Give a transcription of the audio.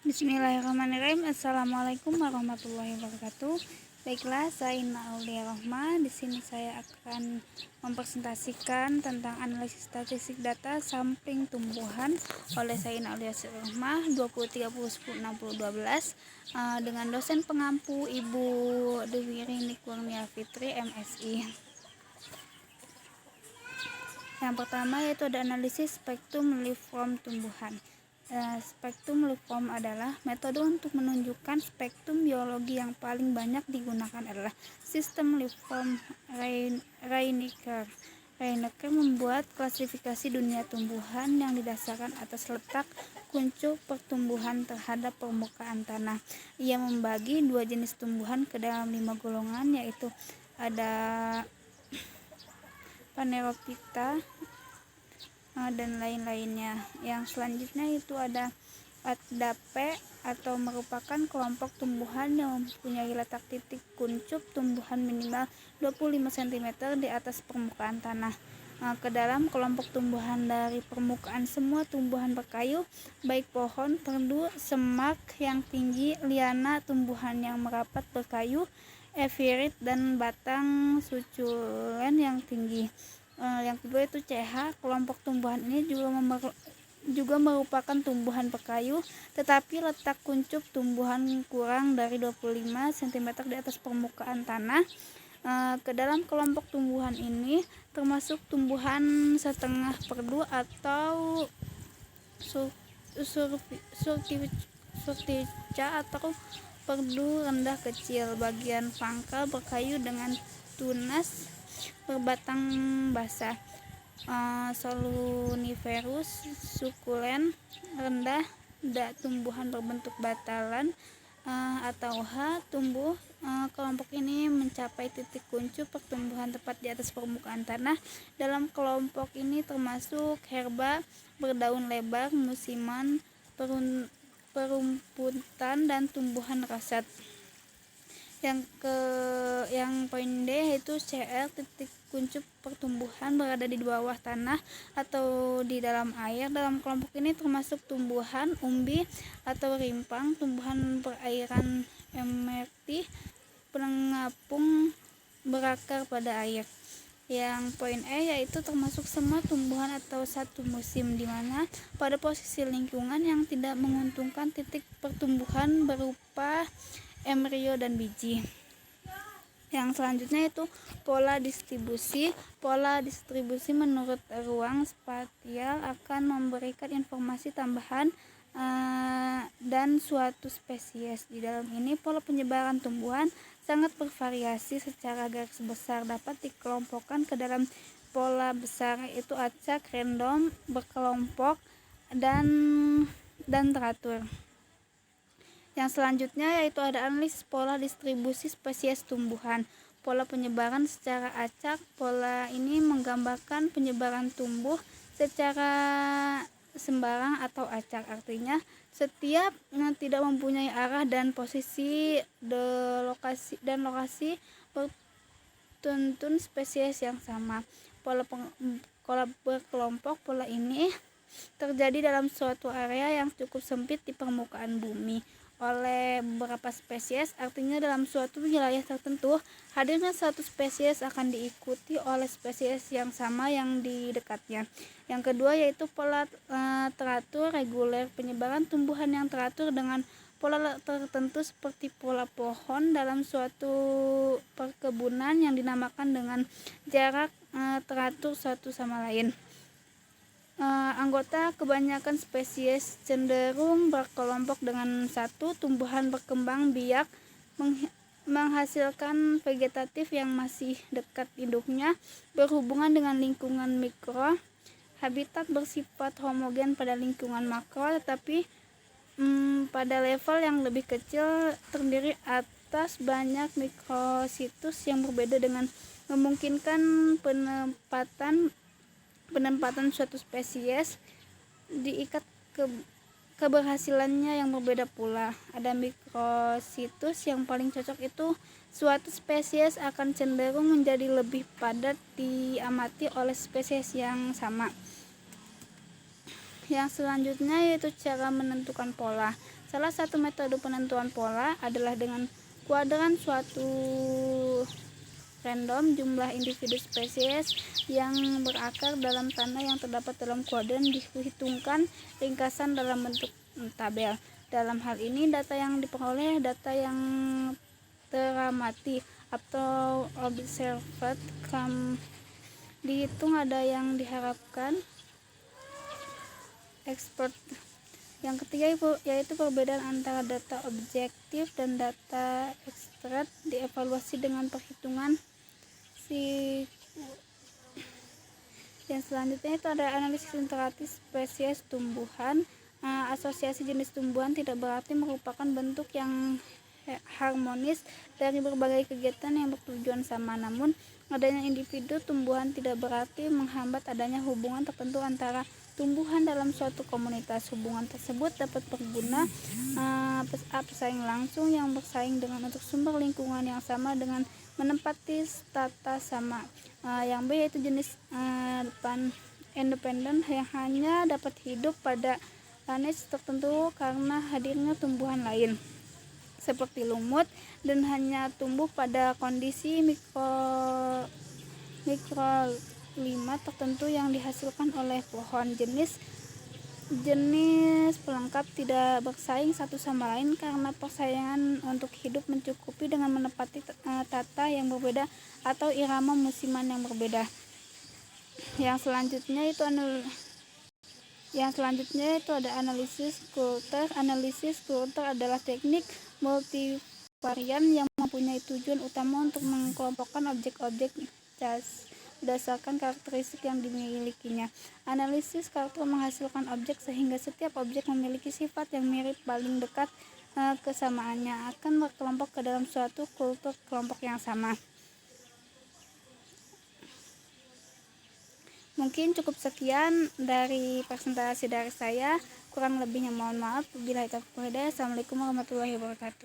Bismillahirrahmanirrahim. Assalamualaikum warahmatullahi wabarakatuh. Baiklah, saya Ina Aulia Rahma. Di sini saya akan mempresentasikan tentang analisis statistik data sampling tumbuhan oleh saya Ina Aulia Rahma 2030106012 dengan dosen pengampu Ibu Dewi Rini Kurnia Fitri MSI. Yang pertama yaitu ada analisis spektrum leafform tumbuhan. Spektrum leafform adalah metode untuk menunjukkan spektrum biologi yang paling banyak digunakan adalah sistem leafform Reineke. Reineke membuat klasifikasi dunia tumbuhan yang didasarkan atas letak kuncup pertumbuhan terhadap permukaan tanah. Ia membagi dua jenis tumbuhan ke dalam 5 golongan, yaitu ada Phanerophyta dan lain-lainnya. Yang selanjutnya itu ada Atdape atau merupakan kelompok tumbuhan yang mempunyai letak titik kuncup tumbuhan minimal 25 cm di atas permukaan tanah. Ke dalam kelompok tumbuhan dari permukaan semua tumbuhan berkayu, baik pohon, perdu, semak yang tinggi, liana, tumbuhan yang merapat berkayu, epirit, dan batang suculen yang tinggi. Yang kedua itu CH. Kelompok tumbuhan ini juga merupakan tumbuhan berkayu, tetapi letak kuncup tumbuhan kurang dari 25 cm di atas permukaan tanah. Ke dalam kelompok tumbuhan ini termasuk tumbuhan setengah perdu atau surtica atau perdu rendah kecil, bagian pangkal berkayu dengan tunas berbatang basah. Soluniferous, sukulen, rendah, tumbuhan berbentuk batalan atau tumbuh. Kelompok ini mencapai titik kuncup pertumbuhan tepat di atas permukaan tanah. Dalam kelompok ini termasuk herba, berdaun lebar, musiman, perumputan, dan tumbuhan rasat. Yang poin D yaitu CR, titik kuncup pertumbuhan berada di bawah tanah atau di dalam air. Dalam kelompok ini termasuk tumbuhan umbi atau rimpang, tumbuhan perairan emerti, pengapung berakar pada air. Yang poin E yaitu termasuk semua tumbuhan atau satu musim, di mana pada posisi lingkungan yang tidak menguntungkan titik pertumbuhan berupa embrio dan biji. Yang selanjutnya itu pola distribusi. Pola distribusi menurut ruang spasial akan memberikan informasi tambahan dan suatu spesies. Di dalam ini pola penyebaran tumbuhan sangat bervariasi secara garis besar, dapat dikelompokkan ke dalam pola besar, yaitu acak, random, berkelompok, dan teratur. Yang selanjutnya yaitu ada analisis pola distribusi spesies tumbuhan. Pola penyebaran secara acak. Pola ini menggambarkan penyebaran tumbuh secara sembarang atau acak, artinya setiap tidak mempunyai arah dan posisi lokasi bertuntun spesies yang sama. Pola berkelompok. Pola ini terjadi dalam suatu area yang cukup sempit di permukaan bumi oleh beberapa spesies, artinya dalam suatu wilayah tertentu hadirnya satu spesies akan diikuti oleh spesies yang sama yang di dekatnya. Yang kedua yaitu pola teratur reguler, penyebaran tumbuhan yang teratur dengan pola tertentu seperti pola pohon dalam suatu perkebunan yang dinamakan dengan jarak teratur satu sama lain. Anggota kebanyakan spesies cenderung berkelompok dengan satu. Tumbuhan berkembang biak menghasilkan vegetatif yang masih dekat induknya, berhubungan dengan lingkungan mikro. Habitat bersifat homogen pada lingkungan makro, tetapi pada level yang lebih kecil terdiri atas banyak mikrositus yang berbeda, dengan memungkinkan penempatan suatu spesies diikat keberhasilannya yang berbeda pula. Ada mikrositus yang paling cocok itu suatu spesies akan cenderung menjadi lebih padat diamati oleh spesies yang sama. Yang selanjutnya yaitu cara menentukan pola. Salah satu metode penentuan pola adalah dengan kuadran suatu random jumlah individu spesies yang berakar dalam tanah yang terdapat dalam kuadran diperhitungkan ringkasan dalam bentuk tabel. Dalam hal ini data yang diperoleh data yang teramati atau observed dihitung ada yang diharapkan expert. Yang ketiga yaitu perbedaan antara data objektif dan data ekstrak dievaluasi dengan perhitungan yang selanjutnya itu ada analisis interaksi spesies tumbuhan. Asosiasi jenis tumbuhan tidak berarti merupakan bentuk yang harmonis dari berbagai kegiatan yang bertujuan sama, namun adanya individu tumbuhan tidak berarti menghambat adanya hubungan tertentu antara tumbuhan dalam suatu komunitas. Hubungan tersebut dapat berguna pesaing langsung yang bersaing dengan untuk sumber lingkungan yang sama dengan menempati strata sama. Yang B yaitu jenis independen yang hanya dapat hidup pada niche tertentu karena hadirnya tumbuhan lain seperti lumut dan hanya tumbuh pada kondisi mikroklimat tertentu yang dihasilkan oleh pohon. Jenis pelengkap tidak bersaing satu sama lain karena persaingan untuk hidup mencukupi dengan menepati tata yang berbeda atau irama musiman yang berbeda. Yang selanjutnya itu ada analisis kultur. Analisis kultur adalah teknik multivarian yang mempunyai tujuan utama untuk mengelompokkan objek-objek berdasarkan karakteristik yang dimilikinya. Analisis karakter menghasilkan objek sehingga setiap objek memiliki sifat yang mirip, paling dekat kesamaannya akan berkelompok ke dalam suatu kultur kelompok yang sama. Mungkin cukup sekian dari presentasi dari saya, kurang lebihnya mohon maaf. Wabillahi taufiq wal hidayah. Assalamualaikum warahmatullahi wabarakatuh.